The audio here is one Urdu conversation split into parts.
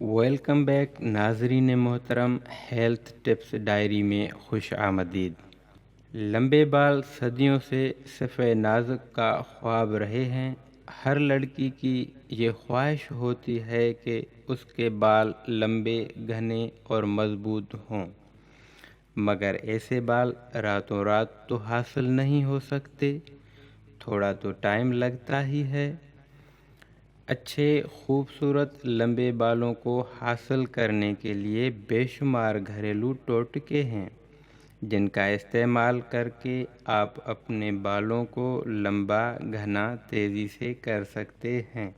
ویلکم بیک ناظرین محترم، ہیلتھ ٹپس ڈائری میں خوش آمدید۔ لمبے بال صدیوں سے صفِ نازک کا خواب رہے ہیں۔ ہر لڑکی کی یہ خواہش ہوتی ہے کہ اس کے بال لمبے، گھنے اور مضبوط ہوں، مگر ایسے بال راتوں رات تو حاصل نہیں ہو سکتے، تھوڑا تو ٹائم لگتا ہی ہے۔ اچھے خوبصورت لمبے بالوں کو حاصل کرنے کے لیے بے شمار گھریلو ٹوٹکے ہیں، جن کا استعمال کر کے آپ اپنے بالوں کو لمبا، گھنا تیزی سے کر سکتے ہیں۔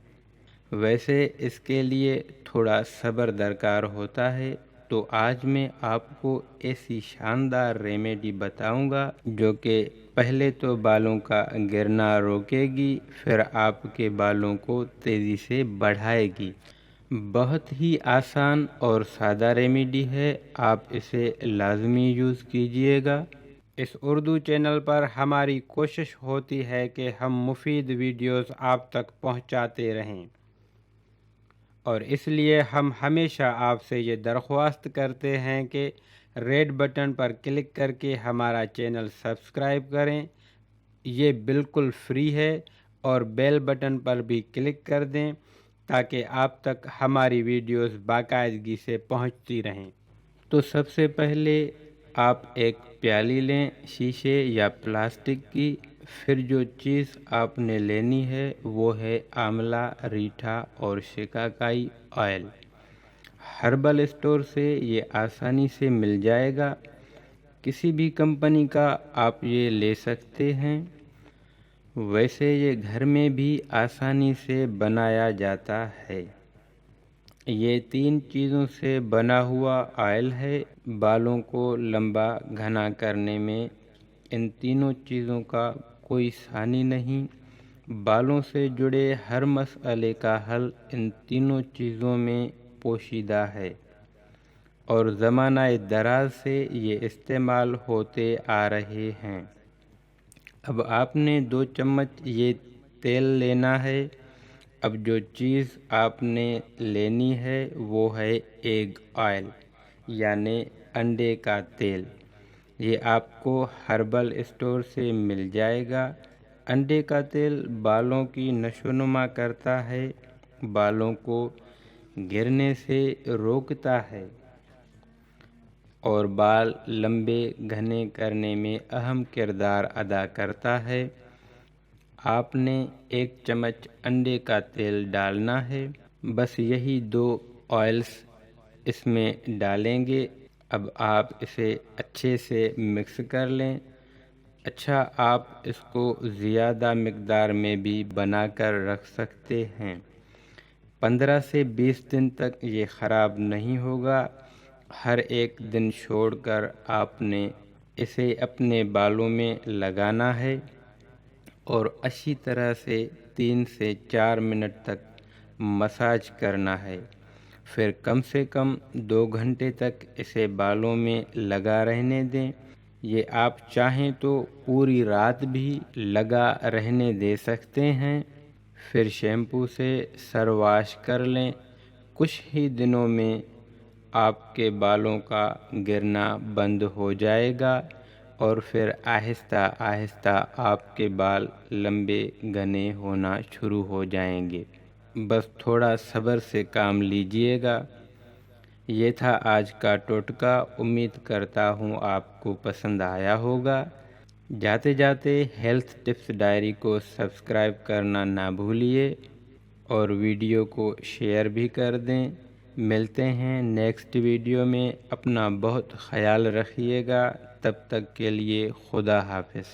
ویسے اس کے لیے تھوڑا صبر درکار ہوتا ہے، تو آج میں آپ کو ایسی شاندار ریمیڈی بتاؤں گا جو کہ پہلے تو بالوں کا گرنا روکے گی، پھر آپ کے بالوں کو تیزی سے بڑھائے گی۔ بہت ہی آسان اور سادہ ریمیڈی ہے، آپ اسے لازمی یوز کیجئے گا۔ اس اردو چینل پر ہماری کوشش ہوتی ہے کہ ہم مفید ویڈیوز آپ تک پہنچاتے رہیں، اور اس لیے ہم ہمیشہ آپ سے یہ درخواست کرتے ہیں کہ ریڈ بٹن پر کلک کر کے ہمارا چینل سبسکرائب کریں۔ یہ بالکل فری ہے، اور بیل بٹن پر بھی کلک کر دیں تاکہ آپ تک ہماری ویڈیوز باقاعدگی سے پہنچتی رہیں۔ تو سب سے پہلے آپ ایک پیالی لیں، شیشے یا پلاسٹک کی۔ پھر جو چیز آپ نے لینی ہے وہ ہے آملہ، ریٹھا اور شکاکائی آئل۔ ہربل اسٹور سے یہ آسانی سے مل جائے گا، کسی بھی کمپنی کا آپ یہ لے سکتے ہیں۔ ویسے یہ گھر میں بھی آسانی سے بنایا جاتا ہے۔ یہ 3 چیزوں سے بنا ہوا آئل ہے۔ بالوں کو لمبا گھنا کرنے میں ان تینوں چیزوں کا کوئی ثانی نہیں۔ بالوں سے جڑے ہر مسئلے کا حل ان تینوں چیزوں میں پوشیدہ ہے، اور زمانہ دراز سے یہ استعمال ہوتے آ رہے ہیں۔ اب آپ نے 2 چمچ یہ تیل لینا ہے۔ اب جو چیز آپ نے لینی ہے وہ ہے ایگ آئل، یعنی انڈے کا تیل۔ یہ آپ کو ہربل اسٹور سے مل جائے گا۔ انڈے کا تیل بالوں کی نشوونما کرتا ہے، بالوں کو گرنے سے روکتا ہے، اور بال لمبے گھنے کرنے میں اہم کردار ادا کرتا ہے۔ آپ نے 1 چمچ انڈے کا تیل ڈالنا ہے، بس یہی 2 آئلز اس میں ڈالیں گے۔ اب آپ اسے اچھے سے مکس کر لیں۔ اچھا، آپ اس کو زیادہ مقدار میں بھی بنا کر رکھ سکتے ہیں۔ 15 سے 20 دن تک یہ خراب نہیں ہوگا۔ ہر ایک دن چھوڑ کر آپ نے اسے اپنے بالوں میں لگانا ہے، اور اچھی طرح سے 3 سے 4 منٹ تک مساج کرنا ہے۔ پھر کم سے کم 2 گھنٹے تک اسے بالوں میں لگا رہنے دیں۔ یہ آپ چاہیں تو پوری رات بھی لگا رہنے دے سکتے ہیں۔ پھر شیمپو سے سر واش کر لیں۔ کچھ ہی دنوں میں آپ کے بالوں کا گرنا بند ہو جائے گا، اور پھر آہستہ آہستہ آپ کے بال لمبے گھنے ہونا شروع ہو جائیں گے۔ بس تھوڑا صبر سے کام لیجئے گا۔ یہ تھا آج کا ٹوٹکا۔ امید کرتا ہوں آپ کو پسند آیا ہوگا۔ جاتے جاتے ہیلتھ ٹپس ڈائری کو سبسکرائب کرنا نہ بھولیے، اور ویڈیو کو شیئر بھی کر دیں۔ ملتے ہیں نیکسٹ ویڈیو میں۔ اپنا بہت خیال رکھیے گا۔ تب تک کے لیے خدا حافظ۔